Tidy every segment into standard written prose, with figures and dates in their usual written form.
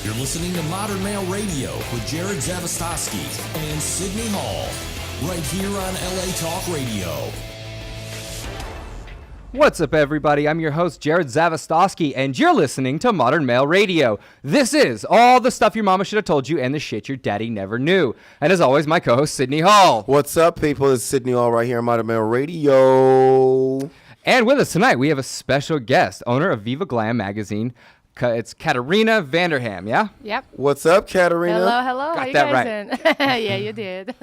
You're listening to Modern Male Radio with Jerod Zavistoski and Sydney Hall, right here on LA Talk Radio. What's up, everybody? I'm your host, Jerod Zavistoski, and you're listening to Modern Male Radio. This is all the stuff your mama should have told you and the shit your daddy never knew. And as always, my co-host, Sydney Hall. What's up, people? It's Sydney Hall right here on Modern Male Radio. And with us tonight, we have a special guest, owner of Viva Glam magazine. It's Katarina VanDerham, yeah? Yep. What's up, Katarina? Hello. Got How you that guys doing? Yeah, you did.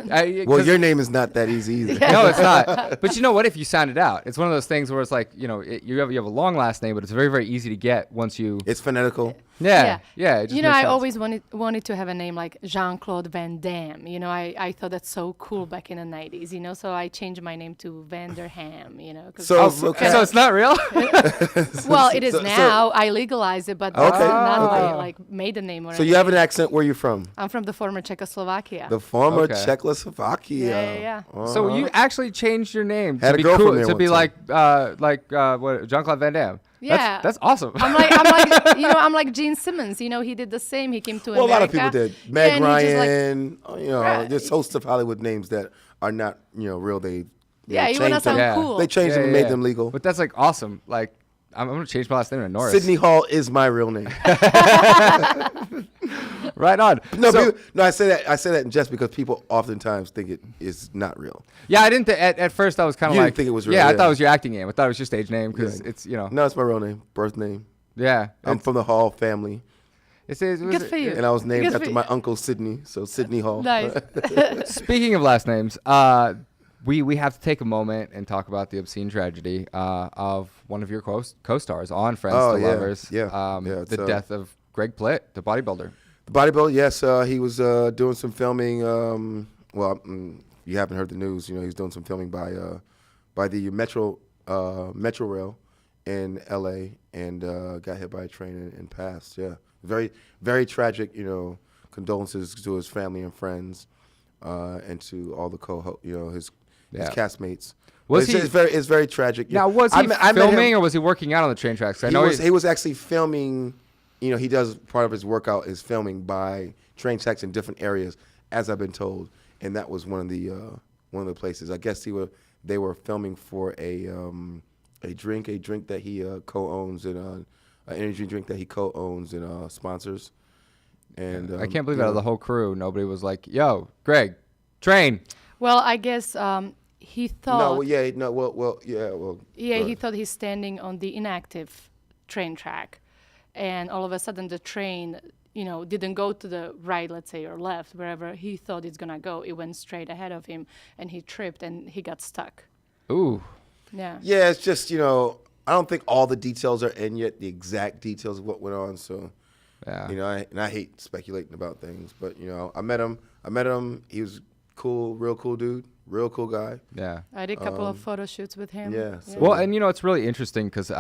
Well, your name is not that easy either. No, it's not. But you know what? If you sound it out, it's one of those things where it's like, you know, you have a long last name, but it's very, very easy to get once you... It's phonetical. Yeah. It just you know, makes I sense. always wanted to have a name like Jean-Claude Van Damme. You know, I thought that's so cool back in the 90s, you know, so I changed my name to VanDerham, you know. So it's not real? Well, it is now. I legalized it, but that's not my maiden name. So you have an accent. Where you from? I'm from the former Czechoslovakia. The former Okay. Czechoslovakia. Yeah. So you actually changed your name Had to a be girl cool, from there to one be time. like Jean-Claude Van Damme. Yeah. That's awesome. I'm like, you know, I'm like Gene Simmons. You know, he did the same. He came to Well, America. a lot of people did. Meg and he just, like, Ryan, you know, Right. there's hosts of Hollywood names that are not, you know, real. They Yeah, you want to changed them. sound Yeah. cool. They changed them and made them legal. But that's like awesome. Like I'm gonna change my last name to Norris. Sydney Hall is my real name. Right on. No, So- I say that just because people oftentimes think it is not real. Yeah, I didn't. At first, I was kind of You like, didn't think it was real, Yeah, I yeah. thought it was your acting name. I thought it was your stage name because Yeah. it's, you know. No, it's my real name, birth name. Yeah. I'm from the Hall family, Good for you. and I was named Good after for my you. uncle Sydney, so Sydney Hall. Nice. Speaking of last names, we have to take a moment and talk about the obscene tragedy of one of your co-stars on Friends Oh, to yeah. Lovers. Yeah. The death of Greg Plitt, the bodybuilder. The bodybuilder, yes, he was doing some filming. You haven't heard the news. You know, he's doing some filming by the Metro Rail in L.A. and got hit by a train and passed. Yeah, very, very tragic. You know, condolences to his family and friends, and to all the his castmates. Was It's very tragic. Now, was he I met filming him. or was he working out on the train tracks? I He know was actually filming. You know, he does part of his workout is filming by train tracks in different areas, as I've been told, and that was one of the places. I guess they were filming for a drink that he co-owns and an energy drink that he co-owns and sponsors. And I can't believe out of the whole crew, nobody was like, "Yo, Greg, train." Well, I guess he thought. He thought he's standing on the inactive train track, and all of a sudden the train, you know, didn't go to the right, let's say, or left, wherever he thought it's gonna go. It went straight ahead of him, and he tripped and he got stuck. Ooh. Yeah. Yeah, it's just, you know, I don't think all the details are in yet, the exact details of what went on. So, Yeah. you know, I hate speculating about things, but, you know, I met him. He was cool, real cool dude, real cool guy. Yeah. I did a couple of photo shoots with him. Yeah, so- Well, and you know, it's really interesting because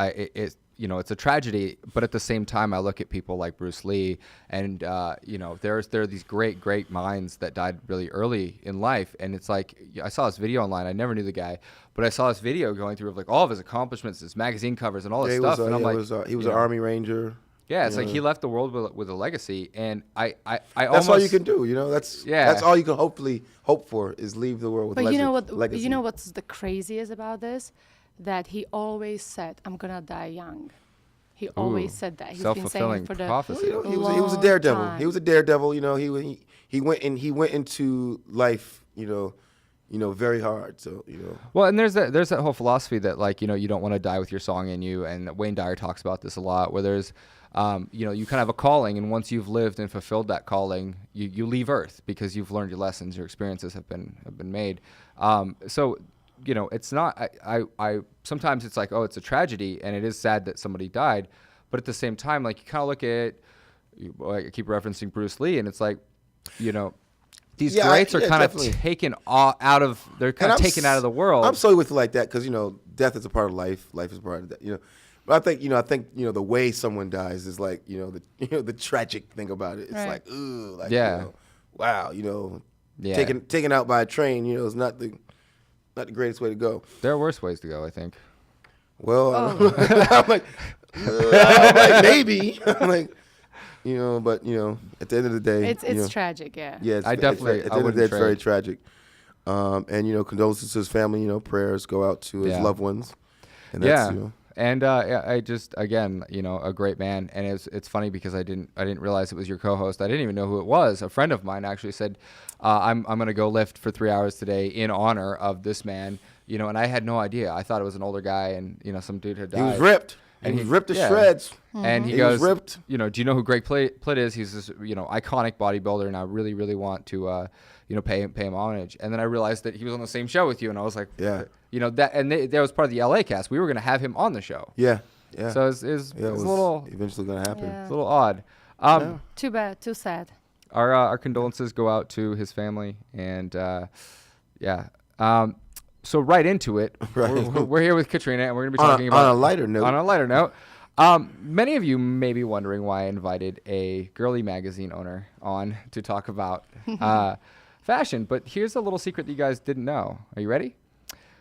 you know, it's a tragedy, but at the same time, I look at people like Bruce Lee, and you know, there are these great minds that died really early in life, and it's like I saw this video online. I never knew the guy, but I saw this video going through of like all of his accomplishments, his magazine covers, and all this stuff, and I'm like, he was you an know, Army Ranger. Yeah, it's like he left the world with a legacy, and I That's almost, all you can do, you know. That's Yeah. all you can hopefully hope for is leave the world with But legacy. you know what? Legacy. You know what's the craziest about this? That he always said, "I'm gonna die young." He always said that. He's been saying self-fulfilling it for the prophecy. Well, you know, he was a long daredevil. time. He was a daredevil. You know, he went into life. You know, very hard. So, you know. Well, and there's that whole philosophy that, like, you know, you don't want to die with your song in you, and Wayne Dyer talks about this a lot, where there's, you know, you kind of have a calling, and once you've lived and fulfilled that calling, you leave Earth because you've learned your lessons, your experiences have been made. So, you know, it's not. I sometimes it's like, oh, it's a tragedy, and it is sad that somebody died, but at the same time, like, you kind of look at, I keep referencing Bruce Lee, and it's like, you know. These greats are kind definitely. of taken out of. They're kind of taken out of the world. I'm so with you like that because, you know, death is a part of life. Life is a part of that. You know, but I think the way someone dies is like, you know, the tragic thing about it. It's Right. like, ooh, like, Yeah. you know, wow, you know, Yeah. taken out by a train, you know, is not the greatest way to go. There are worse ways to go, I think. Well, I'm like maybe. I'm like, but at the end of the day, it's tragic. Yeah. Yeah, I definitely at the end of the day, it's very tragic. And condolences to his family. Prayers go out to his loved ones. And that's, And I just, again, a great man. And it's funny because I didn't realize it was your co-host. I didn't even know who it was. A friend of mine actually said, I'm going to go lift for 3 hours today in honor of this man. And I had no idea. I thought it was an older guy, and some dude had died. He was ripped. And he was ripped to shreds. Mm-hmm. And he goes, was ripped. do you know who Greg Plitt is? He's this, iconic bodybuilder, and I really, really want to, pay him homage. And then I realized that he was on the same show with you, and I was like, yeah, that was part of the LA cast. We were going to have him on the show. Yeah. So it was a little eventually going to happen. Yeah. It's a little odd. Too bad. Too sad. Our condolences go out to his family, and so right into it, we're here with Katarina, and we're going to be talking about on a lighter note. On a lighter note, many of you may be wondering why I invited a girly magazine owner on to talk about fashion, but here's a little secret that you guys didn't know. Are you ready?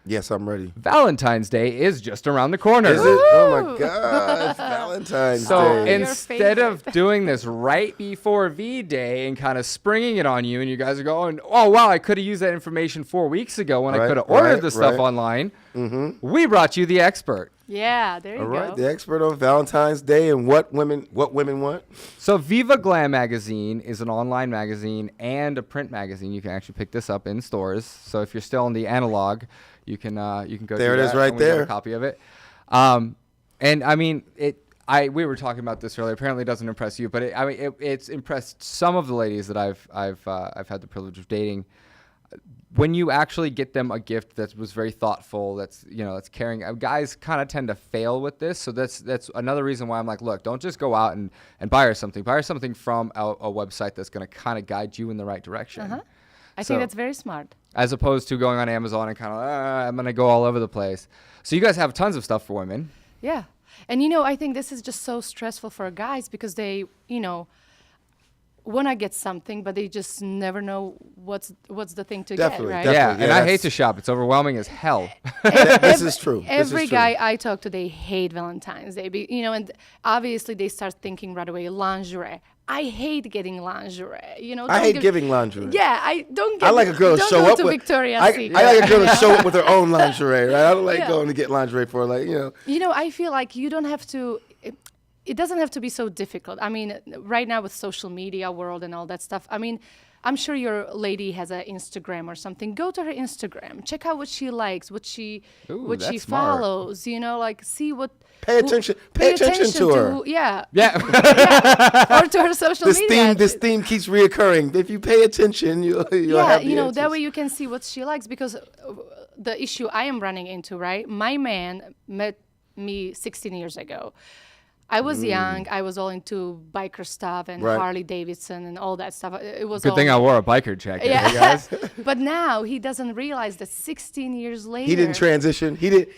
Yes, I'm ready. Valentine's Day is just around the corner. Is it? Oh my God, it's Valentine's So Day. instead of doing this right before V-Day and kind of springing it on you, and you guys are going, oh wow, I could have used that information 4 weeks ago when I could have ordered the stuff online. Mm-hmm. We brought you the expert. Yeah, there you go. All right, the expert on Valentine's Day and what women want. So Viva Glam magazine is an online magazine and a print magazine. You can actually pick this up in stores. So if you're still in the analog, you can go. There do it is, that, right and we have there. a copy of it. And I mean we were talking about this earlier. Apparently, it doesn't impress you, but it's impressed some of the ladies that I've had the privilege of dating. When you actually get them a gift that was very thoughtful, that's caring. Guys kind of tend to fail with this, so that's another reason why I'm like, look, don't just go out and buy her something. Buy her something from a website that's going to kind of guide you in the right direction. Uh-huh. I think that's very smart. As opposed to going on Amazon and kind of, I'm going to go all over the place. So you guys have tons of stuff for women. Yeah. And, I think this is just so stressful for guys because they, want to get something, but they just never know what's the thing to get, right? Yeah, and I hate to shop. It's overwhelming as hell. This is true. Every guy I talk to, they hate Valentine's Day. And obviously they start thinking right away, lingerie. I hate getting lingerie. I hate giving lingerie. Yeah, I like a girl to show up with Victoria's Secret. I like a girl to show up with her own lingerie, right? I don't like going to get lingerie for I feel like you don't have to. It doesn't have to be so difficult. I mean, right now with social media world and all that stuff, I mean, I'm sure your lady has an Instagram or something. Go to her Instagram. Check out what she likes, what she follows. See what. Pay attention to her. Yeah. Or to her social media. This theme keeps reoccurring. If you pay attention, you'll have the answers. That way you can see what she likes, because the issue I am running into, right? My man met me 16 years ago. I was young. I was all into biker stuff and Harley Davidson and all that stuff. It was good thing I wore a biker jacket. Yeah. Hey guys. But now he doesn't realize that 16 years later he didn't transition. He didn't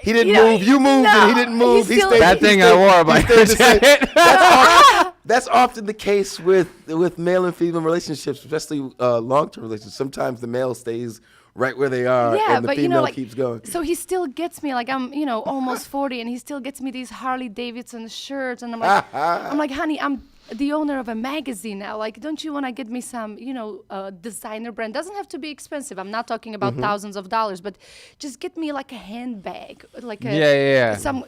move. You moved and he didn't move. He stayed. Bad thing I wore a biker jacket. That's often the case with male and female relationships, especially long-term relationships. Sometimes the male stays right where they are, and the female keeps going. So he still gets me, like I'm, almost 40, and he still gets me these Harley Davidson shirts, and I'm like, honey, I'm the owner of a magazine now. Like, don't you want to get me some, designer brand? Doesn't have to be expensive. I'm not talking about thousands of dollars, but just get me like a handbag, like some,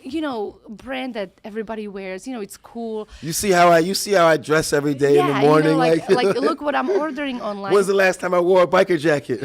brand that everybody wears. It's cool. You see how I dress every day in the morning, like look what I'm ordering online. When's the last time I wore a biker jacket?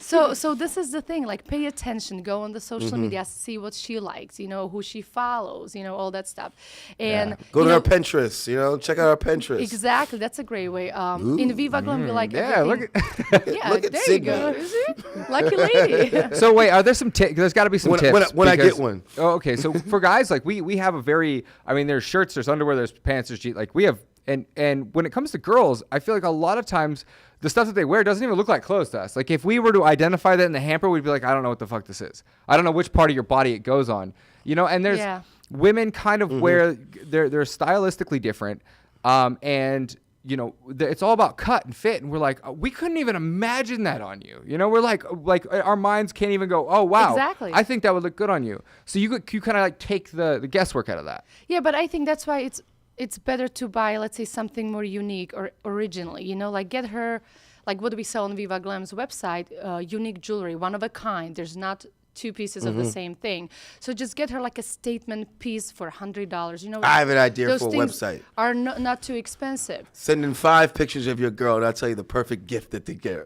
So this is the thing. Like, pay attention. Go on the social media, see what she likes. Who she follows. All that stuff, and go to her Pinterest. Check out our Pinterest. Exactly, that's a great way. In Viva Glam, we like everything. Look at there Sydney. you go. Is it? Lucky lady. So wait, are there some tips? There's got to be some tips. When I get one. Oh, okay. So for guys, like we have a very. I mean, there's shirts, there's underwear, there's pants, there's jeans. Like we have, and when it comes to girls, I feel like a lot of times the stuff that they wear doesn't even look like clothes to us. Like if we were to identify that in the hamper, we'd be like, I don't know what the fuck this is. I don't know which part of your body it goes on. And there's women kind of wear they're stylistically different. And it's all about cut and fit, and we're like, we couldn't even imagine that on you. We're like our minds can't even go, oh wow, exactly. I think that would look good on you. So you kind of like take the guesswork out of that. Yeah, but I think that's why it's better to buy, let's say, something more unique or originally, like get her, like what we sell on Viva Glam's website, unique jewelry, one of a kind. There's not two pieces of the same thing. So just get her like a statement piece for $100. I have an idea those for a things website. Are not too expensive. Send in 5 pictures of your girl, and I'll tell you the perfect gift that they get her.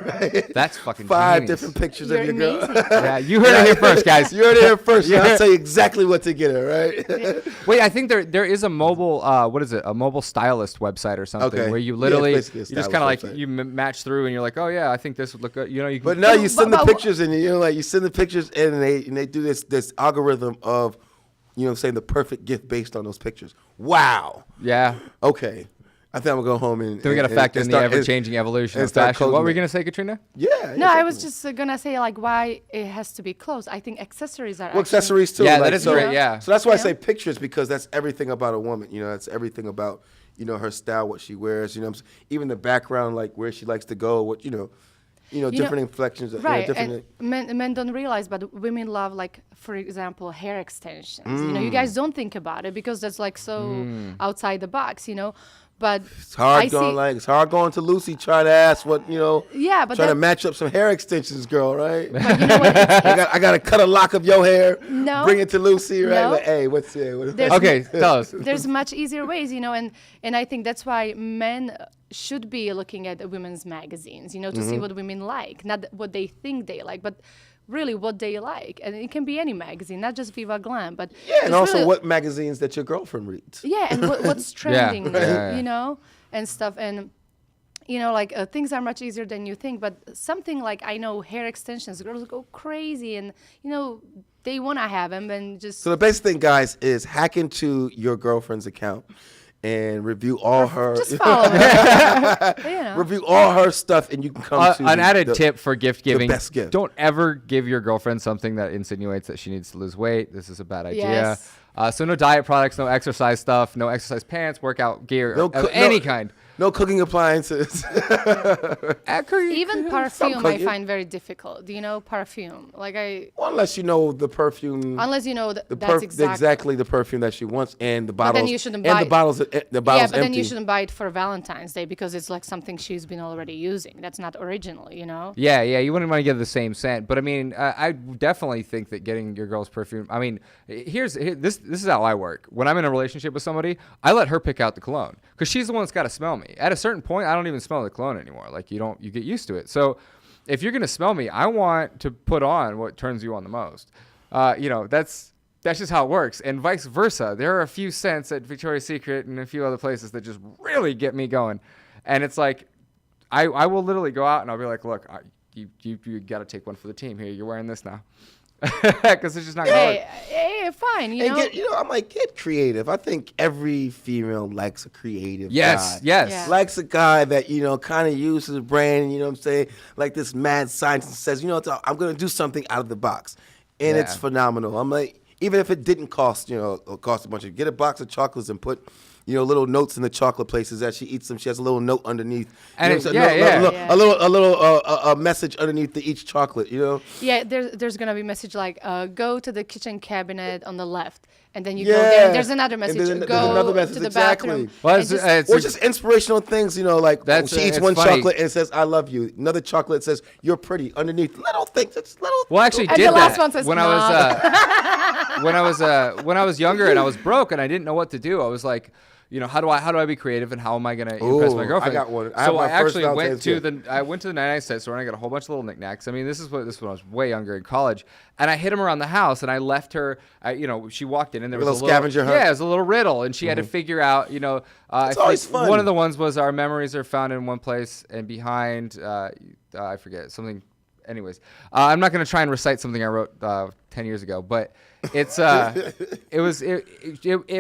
Right? That's fucking 5 genius. different pictures You're of your girl. amazing. Yeah, you heard it here first, guys. You heard it here first. I'll tell you exactly what to get her, right? Wait, I think there is a mobile a mobile stylist website or something Okay. where you Yeah, literally it's basically a you just stylist kind of like website. you match through and you're like, oh yeah, I think this would look good. You can, But now you send the but- pictures and you send the pictures and they do this algorithm of saying the perfect gift based on those pictures. Wow. yeah. Okay. I think I'm gonna go home and Then we got to and- factor and in the start- ever-changing evolution and of start fashion. What were you coding gonna say, Katrina? Yeah. No, I was just gonna say like why it has to be clothes. I think accessories are Well, accessories too. Yeah, like, that is so, great. Yeah. So that's why I Yeah. say pictures, because that's everything about a woman. That's everything about her style, what she wears. Even the background, like where she likes to go, what different inflections. Right, Different. and men don't realize, but women love, like, for example, hair extensions. You guys don't think about it because that's like so outside the box, But It's hard I going see, it's hard going to Lucy trying to ask what Yeah, but trying to that- match up some hair extensions, girl, right? but you know what? I got to cut a lock of your hair, No. bring it to Lucy, right? No. Like, hey, what? There's- Okay, tell us. There's much easier ways, and I think that's why men should be looking at women's magazines, to see what women like, not what they think they like, but really what they like. And it can be any magazine, not just Viva Glam, but Yeah, and just also really- what magazines that your girlfriend reads. Yeah, and what's trending, Yeah. And stuff. And, things are much easier than you think. But something like, I know hair extensions, girls go crazy and, they want to have them and just... So the basic thing, guys, is hack into your girlfriend's account and review all her just follow them. review all her stuff, and you can come to An added the- tip for gift giving: best gift. don't ever give your girlfriend something that insinuates that she needs to lose weight. This is a bad idea. Yes. So no diet products, no exercise stuff, no exercise pants, workout gear No of coo- any no- kind. No cooking appliances. Even perfume I cooking. find very difficult. Perfume. Well, unless you know the perfume. Unless you know the that's exactly the perfume that she wants, and the bottles. then you shouldn't and buy the bottles. The bottles Yeah, but then empty. you shouldn't buy it for Valentine's Day because it's like something she's been already using. That's not original, Yeah, you wouldn't want to give the same scent, but I mean, I definitely think that getting your girl's perfume. I mean, this is how I work. When I'm in a relationship with somebody, I let her pick out the cologne because she's the one that's got to smell me. At a certain point, I don't even smell the cologne anymore. Like you get used to it. So if you're gonna smell me, I want to put on what turns you on the most. That's just how it works, and vice versa. There are a few scents at Victoria's Secret and a few other places that just really get me going, and it's like. I will literally go out and I'll be like, look, you got to take one for the team here. You're wearing this now. Because it's just not going to work. Hey, fine, And I'm like, get creative. I think every female likes a creative guy. Yes. Yeah. Likes a guy that, kind of uses his brain, what I'm saying? Like this mad scientist says, I'm going to do something out of the box. And it's Yeah. phenomenal. I'm like, even if it didn't cost, cost a bunch get a box of chocolates and put, little notes in the chocolate places as she eats them. She has a little note underneath. And You know it's- what I'm saying? yeah. A little message underneath each chocolate, Yeah, there's gonna be a message like go to the kitchen cabinet on the left, and then you go there. And there's another And message. there's Go another message, to the exactly. bathroom. Well, and it's- Or just inspirational things, like That's- she eats it's one funny. chocolate and it says, I love you. Another chocolate says, you're pretty. Underneath, little things. It's little. Well, I actually And did the last that one says, when I was when I was younger and I was broke and I didn't know what to do. I was like, how do I be creative and how am I gonna impress Ooh, my girlfriend? I got one. I have So my I first actually went to Valentine's the 99 cent store and I got a whole bunch of little knickknacks. I mean, this is when I was way younger in college, and I hid them around the house and I left her. She walked in and there was A little scavenger hunt? Yeah, it was a little riddle, and she had to figure out. It's always fun. One of the ones was our memories are found in one place and behind. I forget something. Anyways, I'm not going to try and recite something I wrote 10 years ago, but it's it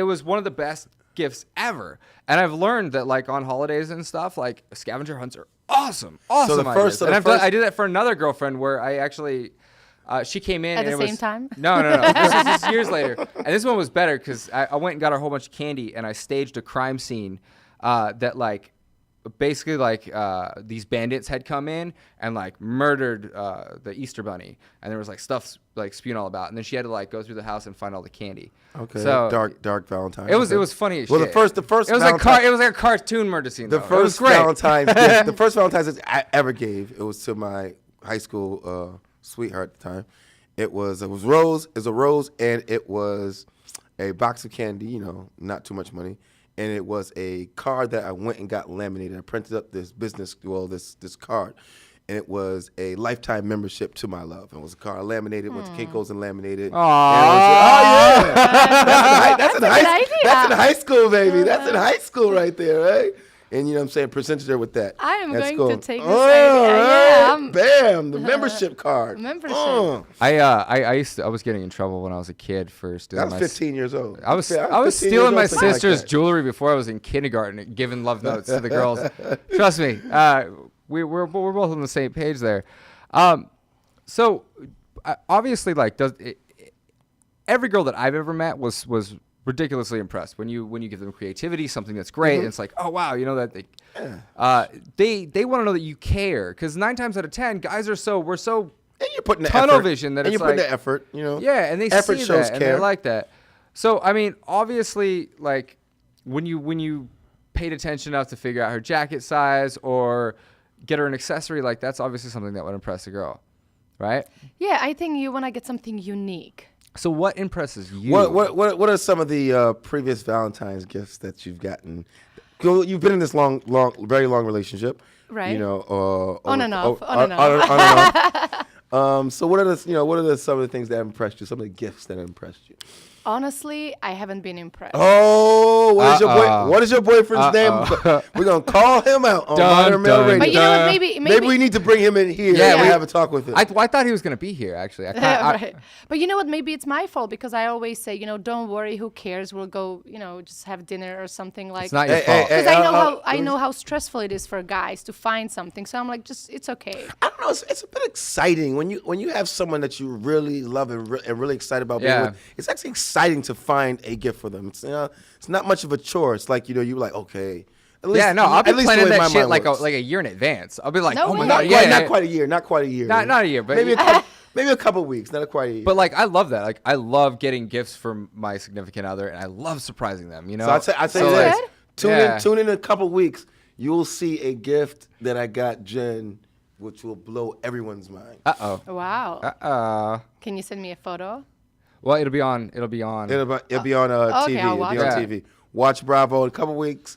was one of the best gifts ever. And I've learned that like on holidays and stuff, like scavenger hunts are awesome the ideas. first- so And the I've done, first- I did that for another girlfriend where I actually she came in At and the it same was, time? No. This is years later, and this one was better because I went and got her a whole bunch of candy and I staged a crime scene that like basically like these bandits had come in and like murdered the Easter bunny, and there was like stuff like spewing all about, and then she had to like go through the house and find all the candy. Okay. So Dark Valentine. it was funny as Well, shit. the first it was Valentine- it was like a cartoon murder scene. The though. It first was great. Valentine's gift, the first Valentine's gift I ever gave, it was to my high school sweetheart at the time. It was a rose, and it was a box of candy, you know, not too much money. And it was a card that I went and got laminated. I printed up this this card. And it was a lifetime membership to my love. It was a card laminated, went to Kinko's and laminated. Aww. And it was, that's in idea. high school, baby. That's in high school right there, right? And you know what I'm saying? Presented her with that. I am That's going cool. to take this idea. Yeah, Right. Bam, the membership card. Membership. I was getting in trouble when I was a kid for I stealing was 15 years old. I was 15 stealing years my old, something like sister's that. jewelry before I was in kindergarten, and giving love notes to the girls. Trust me, we're both on the same page there. So obviously, like, every girl that I've ever met was ridiculously impressed when you give them creativity, something that's great. And it's like, oh wow, you know that they want to know that you care, because 9 times out of 10, guys we're so And you're putting the tunnel effort. vision that and it's you're putting like, the effort, you know. yeah, and they effort see shows that, care. and they like that. So I mean, obviously, like when you paid attention enough to figure out her jacket size or get her an accessory, like that's obviously something that would impress a girl, right? Yeah, I think you want to get something unique. So what impresses you? What are some of the previous Valentine's gifts that you've gotten? You've been in this very long relationship, Right. You know, On and off. So what are some of the things that impressed you? Some of the gifts that impressed you? Honestly, I haven't been impressed. Oh, what is your boyfriend's name? We're gonna call him out on Modern Male Radio. But you know what? Maybe we need to bring him in here. Yeah, and have a talk with him. I thought he was gonna be here actually. Right. But you know what? Maybe it's my fault, because I always say, don't worry, who cares? We'll go, just have dinner or something like. It's not your fault. Because I know how stressful it is for guys to find something. So I'm like, it's okay. I don't know. It's a bit exciting when you have someone that you really love and really excited about being with. It's actually exciting to find a gift for them. It's not much of a chore. It's like you're like, okay. At least, I'll be planning that shit like works. a year in advance. I'll be like, No oh my way. god, Not quite a year. Not quite a year. not a year, but maybe a couple weeks. Not quite a year. But like, I love that. Like, I love getting gifts from my significant other, and I love surprising them. You know. So I say So, this. like, Tune in a couple weeks. You'll see a gift that I got Jen, which will blow everyone's mind. Wow. Can you send me a photo? Well, it'll be on. It'll be on okay, TV. I'll It'll watch be on it. TV. Watch Bravo in a couple weeks.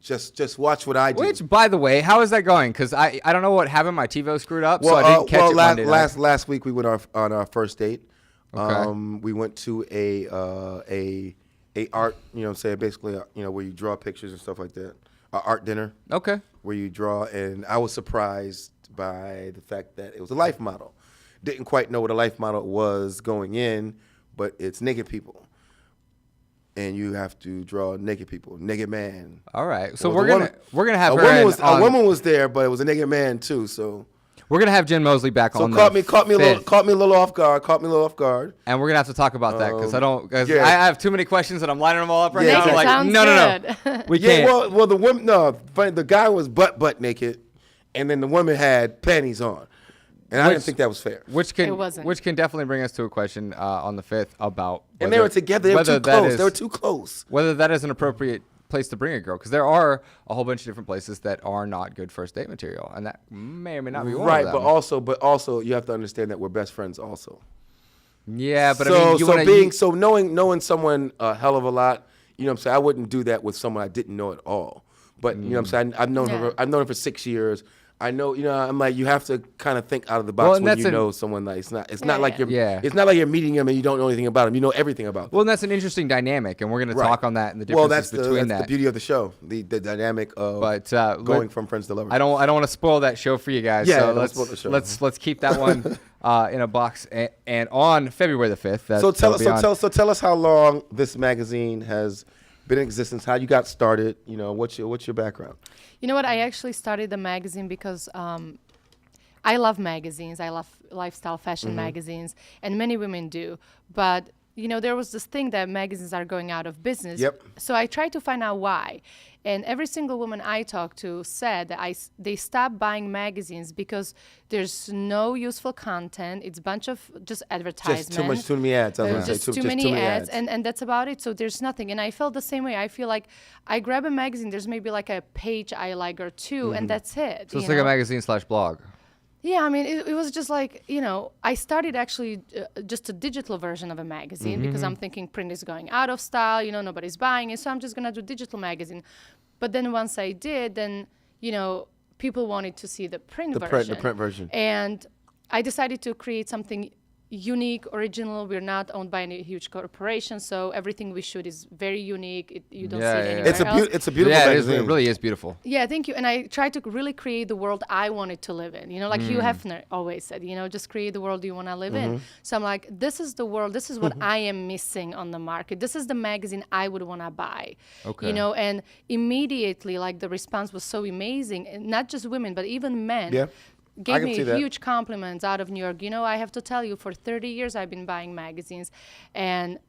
Just watch what I do. Which, by the way, how is that going? Because I don't know what happened. My TiVo screwed up, so I didn't catch it Monday night. last week we went on our first date. Okay. We went to a art, basically, where you draw pictures and stuff like that. An art dinner. Okay. Where you draw, and I was surprised by the fact that it was a life model. Didn't quite know what a life model was going in, but it's naked people. And you have to draw naked people, naked man. All right. So Well, we're gonna have a woman was there, but it was a naked man too. So we're gonna have Jen Mosley back on. caught me a 5th. little off guard. And we're gonna have to talk about that because yeah. I have too many questions and I'm lining them all up right Yeah, now. I'm like, sounds no. good. We Yeah, can't. well, the woman, the guy was butt naked, and then the woman had panties on, and I didn't think that was fair. It wasn't. Which can definitely bring us to a question on the 5th about. And they were together. They were too close. They were too close. Whether that is an appropriate place to bring a girl, because there are a whole bunch of different places that are not good first date material, and that may or may not be one Right, of them. but also you have to understand that we're best friends also. Yeah, but I mean, knowing someone a hell of a lot, you know what I'm saying? I wouldn't do that with someone I didn't know at all. But you know what I'm saying? I've known her for 6 years. I know, I'm like, you have to kind of think out of the box when you know someone like it's not like you're meeting him and you don't know anything about him. You know everything about them. Well, and that's an interesting dynamic, and we're going to talk on that and the differences between that's the beauty of the show, the dynamic of going from friends to lovers. I don't want to spoil that show for you guys. Yeah, so don't spoil the show. let's keep that one in a box. And on February the 5th. So tell us how long this magazine has been in existence, how you got started, what's your background? You know what? I actually started the magazine because I love magazines. I love lifestyle fashion magazines, and many women do. But there was this thing that magazines are going out of business. Yep. So I tried to find out why. And every single woman I talked to said that they stopped buying magazines because there's no useful content. It's a bunch of just advertisements. Too many ads. I was gonna say, Just too many ads. And that's about it. So there's nothing. And I felt the same way. I feel like I grab a magazine, there's maybe like a page I like or two, and that's it. So it's like a magazine/blog. Yeah, I mean, it was just like, I started actually just a digital version of a magazine because I'm thinking print is going out of style, nobody's buying it, so I'm just going to do digital magazine. But then once I did, then, people wanted to see the print version. The print version. And I decided to create something unique, original. We're not owned by any huge corporation, so everything we shoot is very unique. You don't see it anywhere else. It's a beautiful magazine. It really is beautiful. Yeah, thank you. And I try to really create the world I wanted to live in. Like Hugh Hefner always said, just create the world you want to live in. So I'm like, this is the world. This is what I am missing on the market. This is the magazine I would want to buy. Okay. And immediately, like, the response was so amazing. And not just women, but even men. Yeah. Gave me huge compliments out of New York. I have to tell you, for 30 years I've been buying magazines, and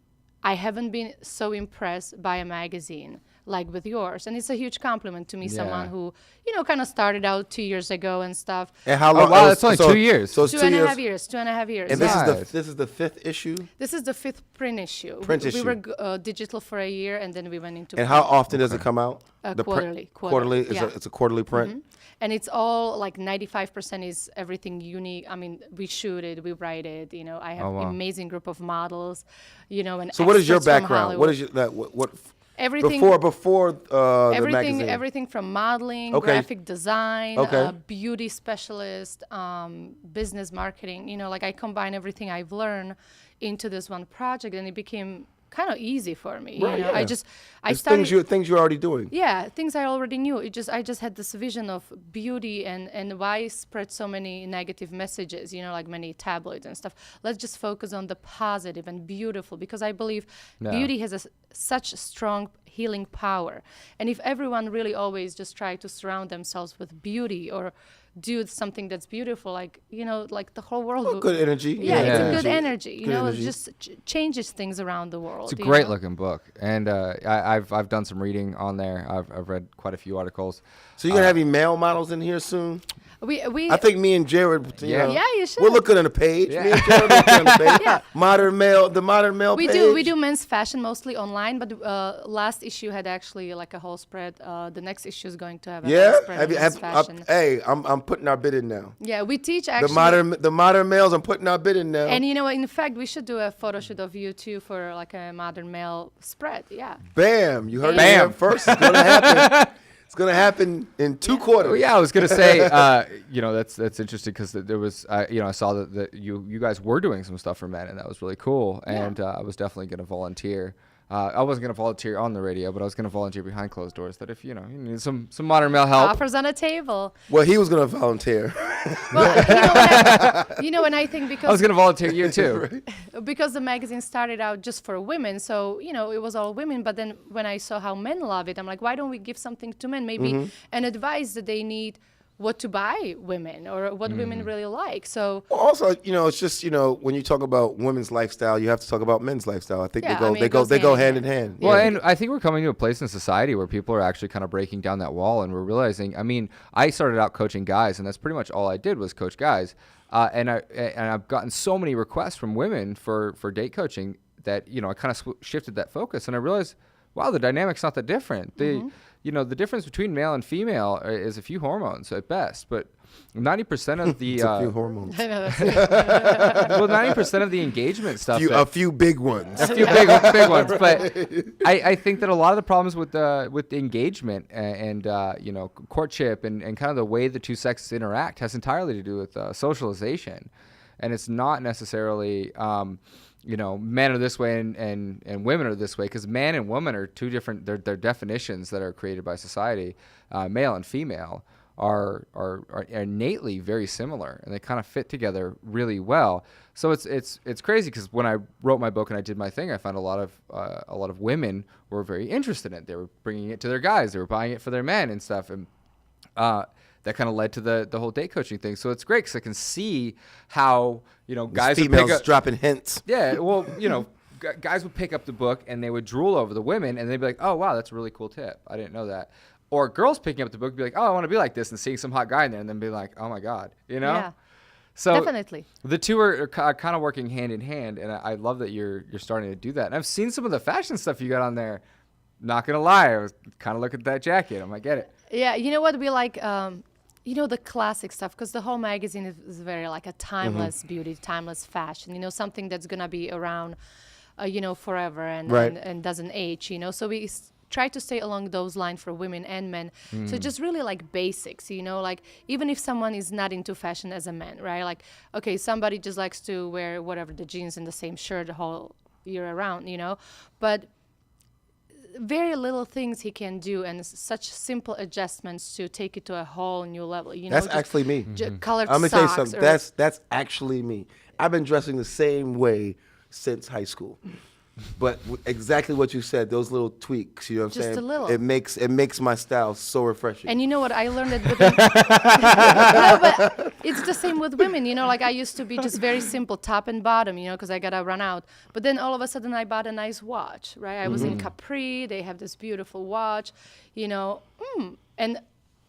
I haven't been so impressed by a magazine like with yours. And it's a huge compliment to me, someone who, kind of started out 2 years ago and stuff. And how long? Oh, wow, that's only 2 years. So it's 2 and a half years. 2.5 years. And this is the fifth issue? This is the fifth print issue. We were digital for a year, and then we went into And print. how often does it come out? Quarterly. Quarterly? It's a quarterly print? And it's all like 95% is everything unique. I mean, we shoot it, we write it. I have an amazing group of models. And so what is your experts from background? Hollywood. What is your what? Everything before the magazine. Everything from modeling, graphic design, beauty specialist, business marketing. Like I combine everything I've learned into this one project, and it became kind of easy for me. Right, yeah. I started things you're already doing. Yeah, things I already knew. I just had this vision of beauty and why spread so many negative messages, like many tabloids and stuff. Let's just focus on the positive and beautiful, because I believe beauty has such strong healing power. And if everyone really always just try to surround themselves with beauty or do something that's beautiful, like the whole world good energy. Yeah, it's a good energy. It just changes things around the world. It's a great looking book, and I've done some reading on there. I've read quite a few articles. So you're gonna have any male models in here soon? We I think me and Jerod, you should. We'll look good on the page. Me and Jerod look good on the page. Yeah. Modern male we page. We do men's fashion mostly online, but last issue had actually like a whole spread. The next issue is going to have a whole spread of men's fashion. Hey, I'm putting our bid in now. Yeah, we teach actually the modern males. I'm putting our bid in now. And in fact, we should do a photo shoot of you too for like a modern male spread. Yeah. Bam! You heard it here first. It's gonna happen. It's gonna happen in 2 quarters. Well, yeah, I was gonna say, that's interesting because there was, I saw that you guys were doing some stuff for men, and that was really cool. And I was definitely gonna volunteer. I wasn't going to volunteer on the radio, but I was going to volunteer behind closed doors. That if you need some modern male help, offers on a table. Well, he was going to volunteer. Well, and I think because I was going to volunteer you too, because the magazine started out just for women, so it was all women. But then when I saw how men love it, I'm like, why don't we give something to men? Maybe an advice that they need. What to buy women or what women really like. So also, it's just when you talk about women's lifestyle, you have to talk about men's lifestyle. I think they go hand in hand. Well, and I think we're coming to a place in society where people are actually kind of breaking down that wall, and we're realizing. I mean, I started out coaching guys, and that's pretty much all I did was coach guys. And I've gotten so many requests from women for date coaching that I kind of shifted that focus, and I realized, wow, the dynamic's not that different. The difference between male and female is a few hormones at best, but 90% of the it's a few hormones. well, 90% of the engagement stuff. A few big ones. A few big ones, but I think that a lot of the problems with the engagement and courtship and kind of the way the two sexes interact has entirely to do with socialization, and it's not necessarily. Men are this way and women are this way, because man and woman are two different. Their definitions that are created by society, male and female, are innately very similar, and they kind of fit together really well. So it's crazy, because when I wrote my book and I did my thing, I found a lot of women were very interested in it. They were bringing it to their guys. They were buying it for their men and stuff, and that kind of led to the whole date coaching thing. So it's great because I can see how guys females dropping hints. Yeah, well, guys would pick up the book and they would drool over the women, and they'd be like, "Oh wow, that's a really cool tip. I didn't know that." Or girls picking up the book and be like, "Oh, I want to be like this," and seeing some hot guy in there, and then be like, "Oh my god," you know? Yeah. So Definitely. the two are kind of working hand in hand, and I love that you're starting to do that. And I've seen some of the fashion stuff you got on there. Not gonna lie, I was kind of looking at that jacket. I'm like, get it. Yeah, you know what we like, the classic stuff, because the whole magazine is very like a timeless beauty, timeless fashion. Something that's gonna be around, forever and Right. and doesn't age. So we try to stay along those lines for women and men. So just really like basics. Like even if someone is not into fashion as a man, right? Like okay, somebody just likes to wear whatever, the jeans and the same shirt the whole year around. But very little things he can do, and such simple adjustments to take it to a whole new level. That's actually me. Colored I'm gonna tell you socks. something. That's actually me. I've been dressing the same way since high school. But exactly what you said, those little tweaks, you know what I'm saying? Just a little. It makes my style so refreshing. And you know what? I learned it with no, but it's the same with women. Like I used to be just very simple, top and bottom, because I got to run out. But then all of a sudden I bought a nice watch, right? I was in Capri. They have this beautiful watch, and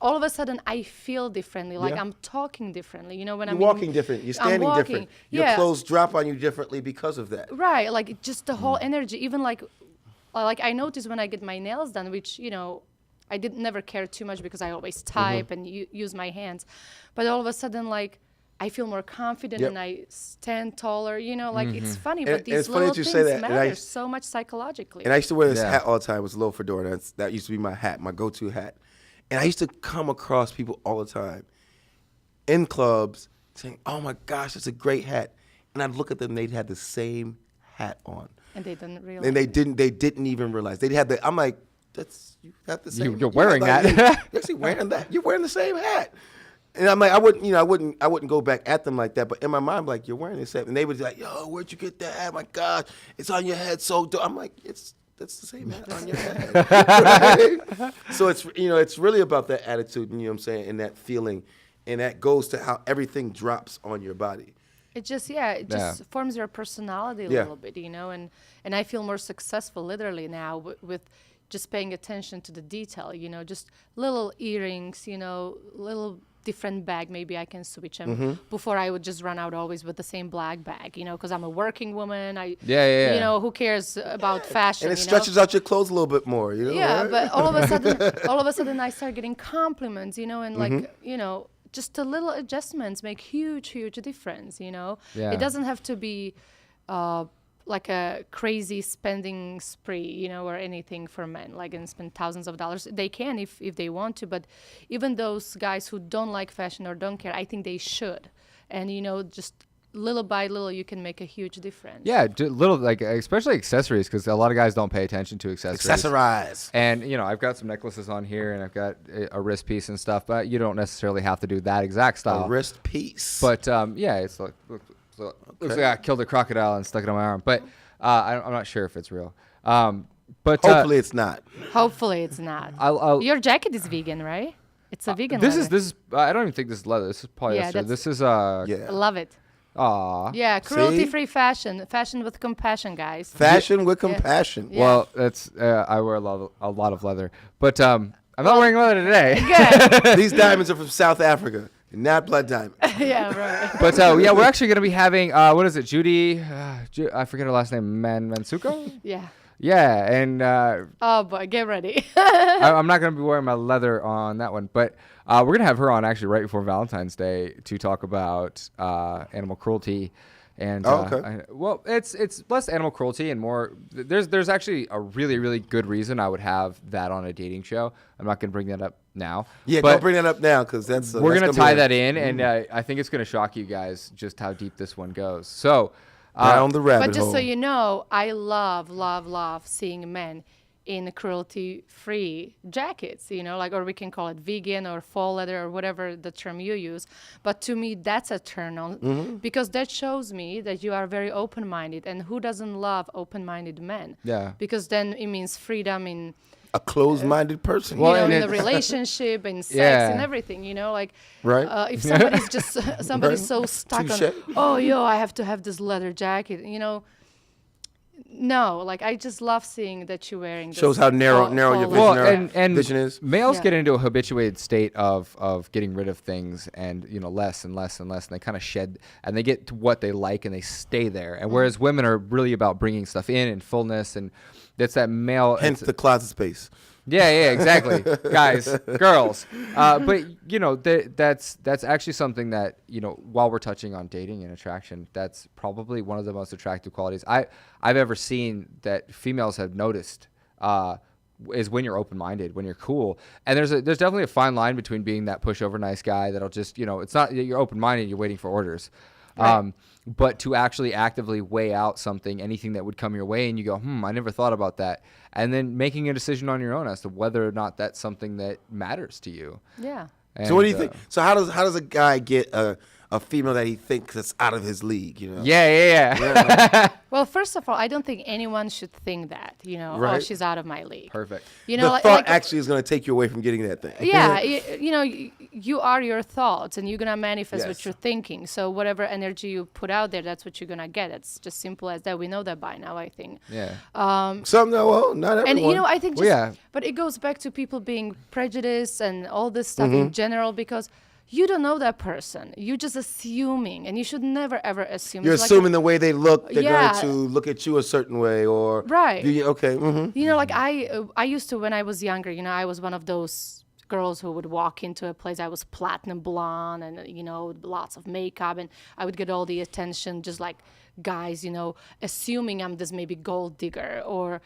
all of a sudden I feel differently. Like I'm talking differently, when You're walking different. You're standing different. Your clothes drop on you differently because of that. Right, like just the whole energy. Even like I notice when I get my nails done, which I did never care too much because I always type and use my hands, but all of a sudden like I feel more confident and I stand taller. Like it's funny, but these it's funny little that you things say that. matter so much psychologically. And I used to wear this hat all the time. It was a little fedora. That used to be my hat, my go-to hat. And I used to come across people all the time in clubs saying, "Oh my gosh, that's a great hat." And I'd look at them, they'd had the same hat on. And they didn't realize. And they didn't even realize. They'd had I'm like, you got the same. You're wearing that. You're actually wearing that. You're wearing the same hat. And I'm like, I wouldn't go back at them like that. But in my mind, I'm like, you're wearing this hat. And they would be like, "Yo, where'd you get that hat? My God, it's on your head so dope." I'm like, that's the same hat on your head. Right? So it's really about that attitude, you know what I'm saying, and that feeling, and that goes to how everything drops on your body. It just forms your personality a little bit, and I feel more successful literally now with just paying attention to the detail, just little earrings, little different bag, maybe I can switch them. Before I would just run out always with the same black bag, because I'm a working woman. Who cares about fashion? And it stretches out your clothes a little bit more, Yeah, right? but all of a sudden I start getting compliments, and just the little adjustments make huge difference. Yeah. It doesn't have to be like a crazy spending spree, or anything for men, like and spend thousands of dollars. They can if they want to, but even those guys who don't like fashion or don't care, I think they should. And just little by little, you can make a huge difference. Yeah, little, like especially accessories, because a lot of guys don't pay attention to accessories. Accessorize. And I've got some necklaces on here, and I've got a wrist piece and stuff, but you don't necessarily have to do that exact style. A wrist piece. But it's like looks like I killed a crocodile and stuck it on my arm, but I'm not sure if it's real. But hopefully it's not. Hopefully it's not. Your jacket is vegan, right? It's a vegan. This leather. is. I don't even think this is leather. This is polyester. Yeah, this is I love it. Aw. Yeah, cruelty-free fashion with compassion, guys. Fashion with compassion. Yeah. Well, that's I wear a lot of leather, but I'm not wearing leather today. Good. These diamonds are from South Africa, not blood diamonds. Yeah, right. But we're actually gonna be having what is it, Judy? I forget her last name. Mansuko. Yeah. Yeah, and Oh boy, get ready. I'm not going to be wearing my leather on that one, but we're going to have her on actually right before Valentine's Day to talk about animal cruelty. And okay. Well, it's less animal cruelty and more. There's actually a really, really good reason I would have that on a dating show. I'm not going to bring that up now. Yeah, but don't bring that up now because we're going to tie that in, and I think it's going to shock you guys just how deep this one goes. So. Down the rabbit But just hole. so you know, I love seeing men in cruelty-free jackets, or we can call it vegan or faux leather or whatever the term you use. But to me, that's a turn on because that shows me that you are very open-minded. And who doesn't love open-minded men? Yeah. Because then it means freedom in A closed-minded person. Well, in and the relationship and sex Yeah. and everything, Right. if somebody's so stuck Touche. on, I have to have this leather jacket, No, like I just love seeing that you're wearing. Shows this how narrow full- your full vision, length. Well, and vision is. males Yeah. get into a habituated state of getting rid of things and less and less and less, and they kind of shed and they get to what they like and they stay there. And whereas women are really about bringing stuff in and fullness, and it's that male. Hence it's- the closet space. yeah, exactly. Guys, girls. But that's actually something that, while we're touching on dating and attraction, that's probably one of the most attractive qualities I've ever seen that females have noticed, is when you're open-minded, when you're cool. And there's definitely a fine line between being that pushover nice guy that'll just, it's not you're open-minded, you're waiting for orders. Right. But to actually actively weigh out anything that would come your way, and you go, I never thought about that. And then making a decision on your own as to whether or not that's something that matters to you. Yeah. So what do you And, think? So how does a guy get a female that he thinks that's out of his league? Yeah. Well, first of all, I don't think anyone should think that, oh, Right. she's out of my league. Perfect. You The know, thought actually is going to take you away from getting that thing. yeah, you are your thoughts, and you're gonna manifest Yes. what you're thinking. So whatever energy you put out there, that's what you're gonna get. It's just simple as that. We know that by now, I think. Yeah. Some know, well, not everyone. And I think Well, yeah. but it goes back to people being prejudiced and all this stuff Mm-hmm. in general, because you don't know that person. You're just assuming, and you should never ever assume. You're It's like assuming the way they look, they're Yeah. going to look at you a certain way, or Right. Okay. Mm-hmm. like I used to, when I was younger, I was one of those girls who would walk into a place. I was platinum blonde and lots of makeup, and I would get all the attention, just like guys, assuming I'm this maybe gold digger, or